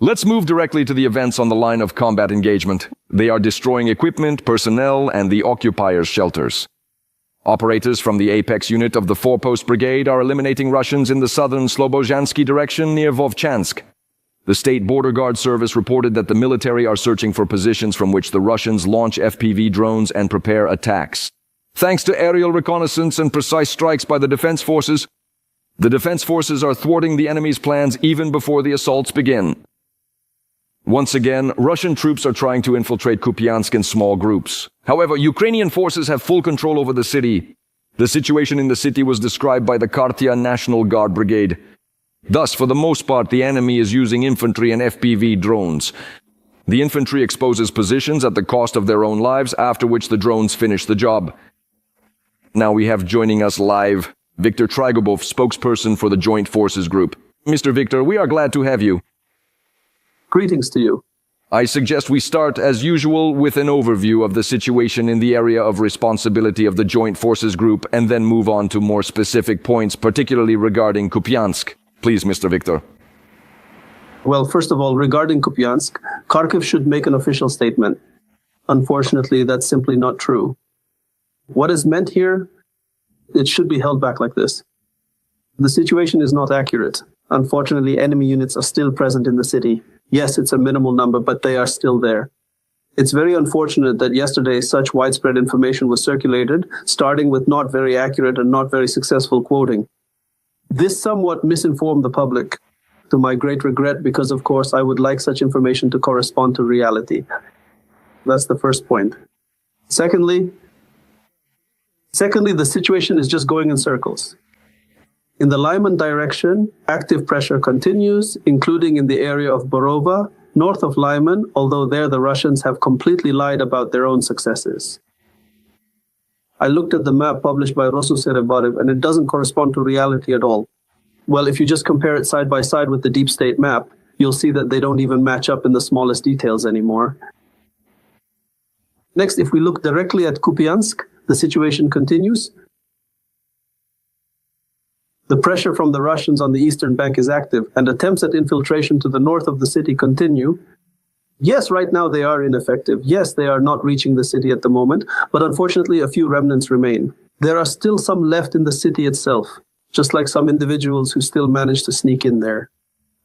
Let's move directly to the events on the line of combat engagement. They are destroying equipment, personnel, and the occupiers' shelters. Operators from the Apex unit of the 4-Post Brigade are eliminating Russians in the southern Slobozhansky direction near Vovchansk. The State Border Guard Service reported that the military are searching for positions from which the Russians launch FPV drones and prepare attacks. Thanks to aerial reconnaissance and precise strikes by the defense forces, the defense forces are thwarting the enemy's plans even before the assaults begin. Once again, Russian troops are trying to infiltrate Kupiansk in small groups. However, Ukrainian forces have full control over the city. The situation in the city was described by the Kharkiv National Guard Brigade. Thus, for the most part, the enemy is using infantry and FPV drones. The infantry exposes positions at the cost of their own lives, after which the drones finish the job. Now we have joining us live Viktor Trygubov, spokesperson for the Joint Forces Group. Mr. Viktor, we are glad to have you. Greetings to you. I suggest we start, as usual, with an overview of the situation in the area of responsibility of the Joint Forces Group, and then move on to more specific points, particularly regarding Kupiansk. Please, Mr. Viktor. Well, first of all, regarding Kupiansk, Kharkiv should make an official statement. Unfortunately, that's simply not true. What is meant here, it should be held back like this. The situation is not accurate. Unfortunately, enemy units are still present in the city. Yes, it's a minimal number, but they are still there. It's very unfortunate that yesterday such widespread information was circulated, starting with not very accurate and not very successful quoting. This somewhat misinformed the public, to my great regret, because of course I would like such information to correspond to reality. That's the first point. Secondly, the situation is just going in circles. In the Lyman direction, active pressure continues, including in the area of Borova, north of Lyman, although there the Russians have completely lied about their own successes. I looked at the map published by Rosuserebarev, and it doesn't correspond to reality at all. Well, if you just compare it side by side with the deep state map, you'll see that they don't even match up in the smallest details anymore. Next, if we look directly at Kupiansk, the situation continues. The pressure from the Russians on the eastern bank is active, and attempts at infiltration to the north of the city continue. Yes, right now they are ineffective. Yes, they are not reaching the city at the moment, but unfortunately a few remnants remain. There are still some left in the city itself, just like some individuals who still managed to sneak in there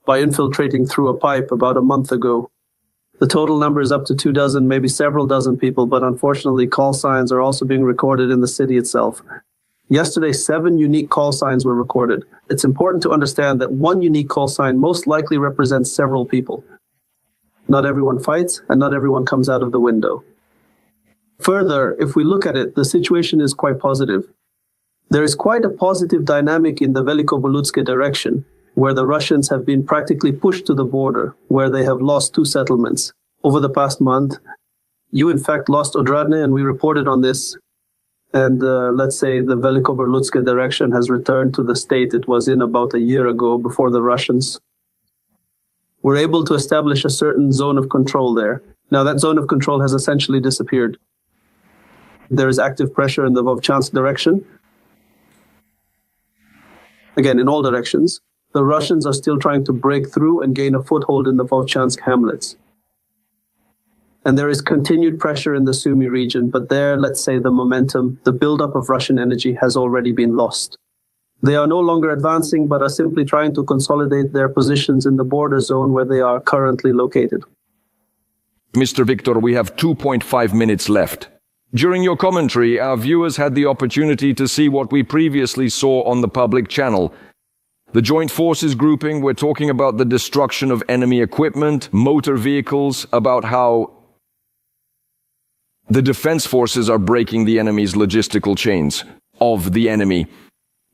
by infiltrating through a pipe about a month ago. The total number is up to 24, maybe several dozen people, but unfortunately call signs are also being recorded in the city itself. Yesterday, 7 unique call signs were recorded. It's important to understand that one unique call sign most likely represents several people. Not everyone fights, and not everyone comes out of the window. Further, if we look at it, the situation is quite positive. There is quite a positive dynamic in the Velikovolutsk direction, where the Russians have been practically pushed to the border, where they have lost 2 settlements. Over the past month, you in fact lost Odradne, and we reported on this. And let's say the Velikovolutsk direction has returned to the state it was in about a year ago before the Russians were able to establish a certain zone of control there. Now that zone of control has essentially disappeared. There is active pressure in the Vovchansk direction. Again, in all directions. The Russians are still trying to break through and gain a foothold in the Vovchansk hamlets. And there is continued pressure in the Sumy region, but there, let's say, the momentum, the buildup of Russian energy has already been lost. They are no longer advancing, but are simply trying to consolidate their positions in the border zone where they are currently located. Mr. Viktor, we have 2.5 minutes left. During your commentary, our viewers had the opportunity to see what we previously saw on the public channel. The Joint Forces grouping were talking about the destruction of enemy equipment, motor vehicles, about how the defense forces are breaking the enemy's logistical chains of the enemy.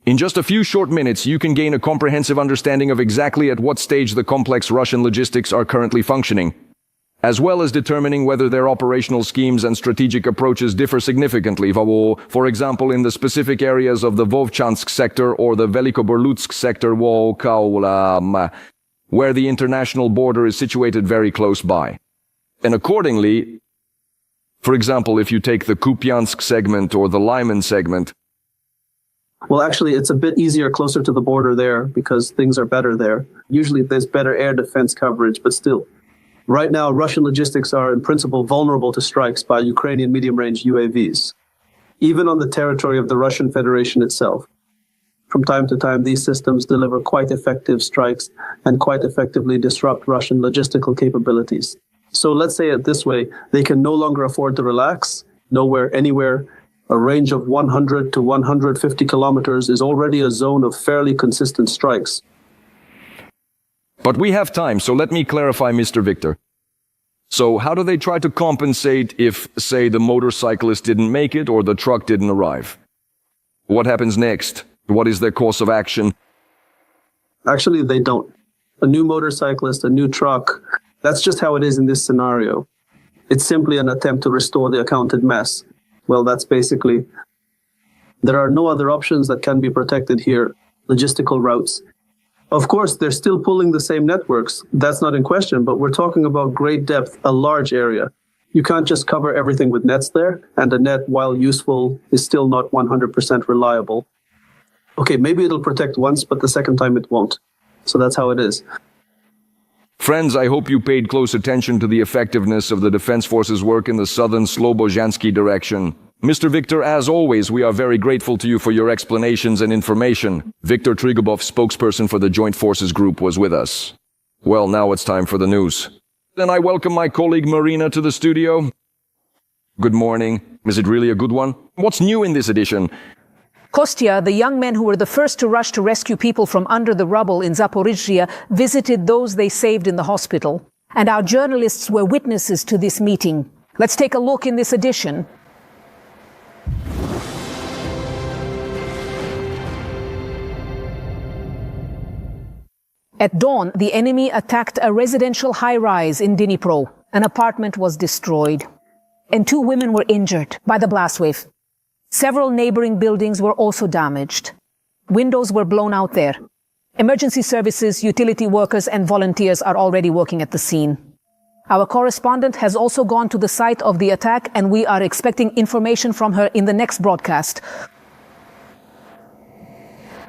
In just a few short minutes, you can gain a comprehensive understanding of exactly at what stage the complex Russian logistics are currently functioning, as well as determining whether their operational schemes and strategic approaches differ significantly, for example, in the specific areas of the Vovchansk sector or the Velikoborlutsk sector, where the international border is situated very close by. And accordingly, for example, if you take the Kupiansk segment or the Lyman segment, Well, actually, it's a bit easier closer to the border there because things are better there. Usually there's better air defense coverage, but still. Right now, Russian logistics are in principle vulnerable to strikes by Ukrainian medium-range UAVs, even on the territory of the Russian Federation itself. From time to time, these systems deliver quite effective strikes and quite effectively disrupt Russian logistical capabilities. So let's say it this way, they can no longer afford to relax. Nowhere, anywhere, a range of 100 to 150 kilometers is already a zone of fairly consistent strikes. But we have time, so let me clarify, Mr. Victor. So how do they try to compensate if, say, the motorcyclist didn't make it or the truck didn't arrive? What happens next? What is their course of action? Actually, they don't. A new motorcyclist, a new truck, that's just how it is in this scenario. It's simply an attempt to restore the accounted mess. Well, that's basically, there are no other options that can be protected here, logistical routes. Of course, they're still pulling the same networks. That's not in question, but we're talking about great depth, a large area. You can't just cover everything with nets there, and a net, while useful, is still not 100% reliable. Okay, maybe it'll protect once, but the second time it won't. So that's how it is. Friends, I hope you paid close attention to the effectiveness of the Defense Forces' work in the southern Slobozhansky direction. Mr. Victor, as always, we are very grateful to you for your explanations and information. Viktor Trigubov, spokesperson for the Joint Forces Group, was with us. Well, now it's time for the news. Then I welcome my colleague Marina to the studio. Good morning. Is it really a good one? What's new in this edition? Kostya, the young men who were the first to rush to rescue people from under the rubble in Zaporizhzhia, visited those they saved in the hospital. And our journalists were witnesses to this meeting. Let's take a look in this edition. At dawn, the enemy attacked a residential high-rise in Dnipro. An apartment was destroyed, and 2 women were injured by the blast wave. Several neighboring buildings were also damaged. Windows were blown out there. Emergency services, utility workers, and volunteers are already working at the scene. Our correspondent has also gone to the site of the attack, and we are expecting information from her in the next broadcast.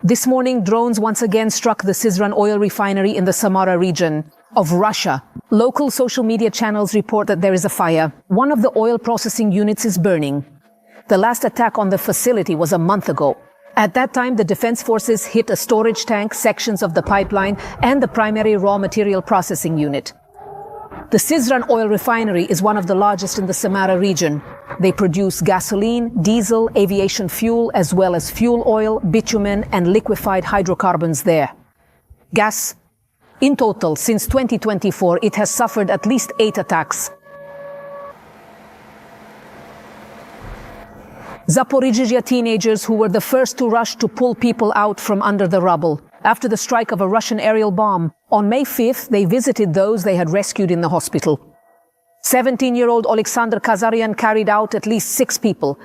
This morning, drones once again struck the Syzran oil refinery in the Samara region of Russia. Local social media channels report that there is a fire. One of the oil processing units is burning. The last attack on the facility was a month ago. At that time, the defense forces hit a storage tank, sections of the pipeline, and the primary raw material processing unit. The Syzran oil refinery is one of the largest in the Samara region. They produce gasoline, diesel, aviation fuel, as well as fuel oil, bitumen, and liquefied hydrocarbons there. Gas. In total, since 2024, it has suffered at least 8 attacks. Zaporizhzhia teenagers who were the first to rush to pull people out from under the rubble. After the strike of a Russian aerial bomb, on May 5th, they visited those they had rescued in the hospital. 17-year-old Alexander Kazaryan carried out at least 6 people.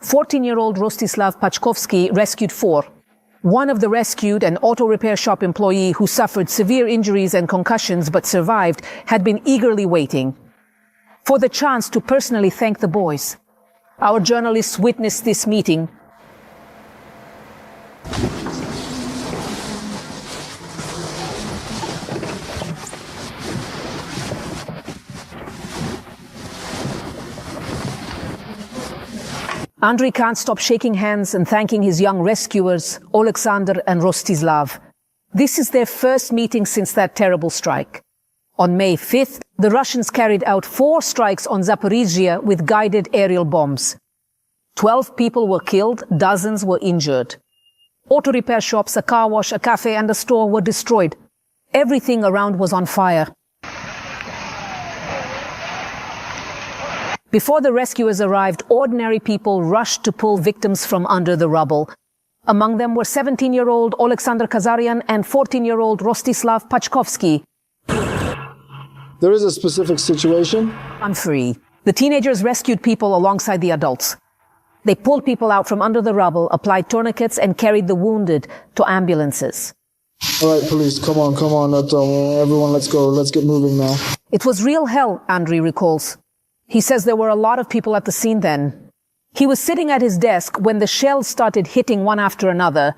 14-year-old Rostislav Pachkovsky rescued 4. One of the rescued, an auto repair shop employee who suffered severe injuries and concussions but survived, had been eagerly waiting for the chance to personally thank the boys. Our journalists witnessed this meeting. Andrei can't stop shaking hands and thanking his young rescuers, Alexander and Rostislav. This is their first meeting since that terrible strike. On May 5th, the Russians carried out 4 strikes on Zaporizhzhia with guided aerial bombs. 12 people were killed, dozens were injured. Auto repair shops, a car wash, a cafe, and a store were destroyed. Everything around was on fire. Before the rescuers arrived, ordinary people rushed to pull victims from under the rubble. Among them were 17-year-old Alexander Kazaryan and 14-year-old Rostislav Pachkovsky. There is a specific situation. I'm free. The teenagers rescued people alongside the adults. They pulled people out from under the rubble, applied tourniquets, and carried the wounded to ambulances. All right, police, come on. Everyone, let's go. Let's get moving now. It was real hell, Andrei recalls. He says there were a lot of people at the scene then. He was sitting at his desk when the shells started hitting one after another.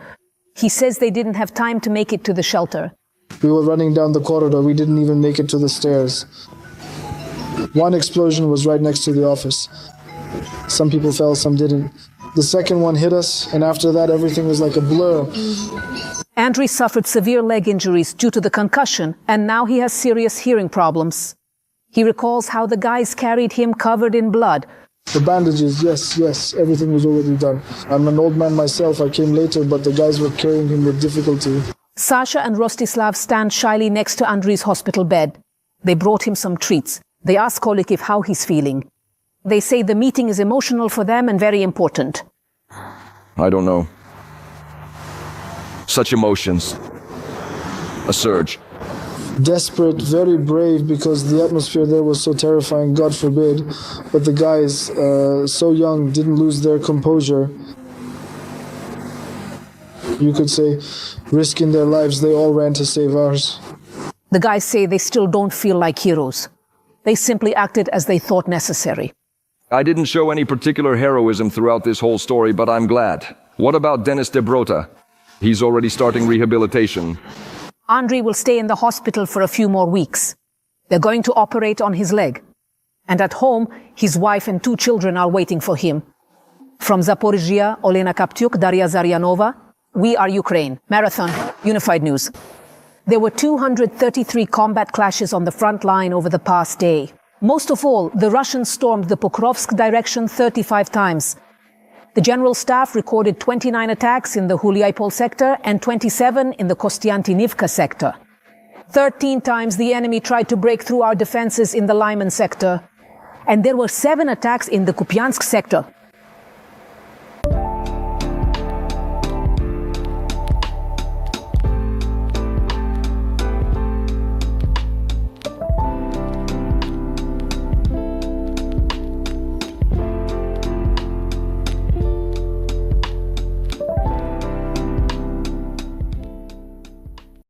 He says they didn't have time to make it to the shelter. We were running down the corridor. We didn't even make it to the stairs. One explosion was right next to the office. Some people fell, some didn't. The second one hit us, and after that, everything was like a blur. Andriy suffered severe leg injuries due to the concussion, and now he has serious hearing problems. He recalls how the guys carried him covered in blood. The bandages, yes, everything was already done. I'm an old man myself, I came later, but the guys were carrying him with difficulty. Sasha and Rostislav stand shyly next to Andriy's hospital bed. They brought him some treats. They ask Kolikiv how he's feeling. They say the meeting is emotional for them and very important. I don't know. Such emotions. A surge. Desperate, very brave, because the atmosphere there was so terrifying, God forbid. But the guys, so young, didn't lose their composure. You could say, risking their lives, they all ran to save ours. The guys say they still don't feel like heroes. They simply acted as they thought necessary. I didn't show any particular heroism throughout this whole story, but I'm glad. What about Denis Debrota? He's already starting rehabilitation. Andriy will stay in the hospital for a few more weeks. They're going to operate on his leg. And at home, his wife and 2 children are waiting for him. From Zaporizhia, Olena Kaptyuk, Daria Zaryanova, We Are Ukraine. Marathon, Unified News. There were 233 combat clashes on the front line over the past day. Most of all, the Russians stormed the Pokrovsk direction 35 times. The General Staff recorded 29 attacks in the Huliaipol sector and 27 in the Kostiantynivka sector. 13 times the enemy tried to break through our defenses in the Lyman sector. And there were 7 attacks in the Kupiansk sector.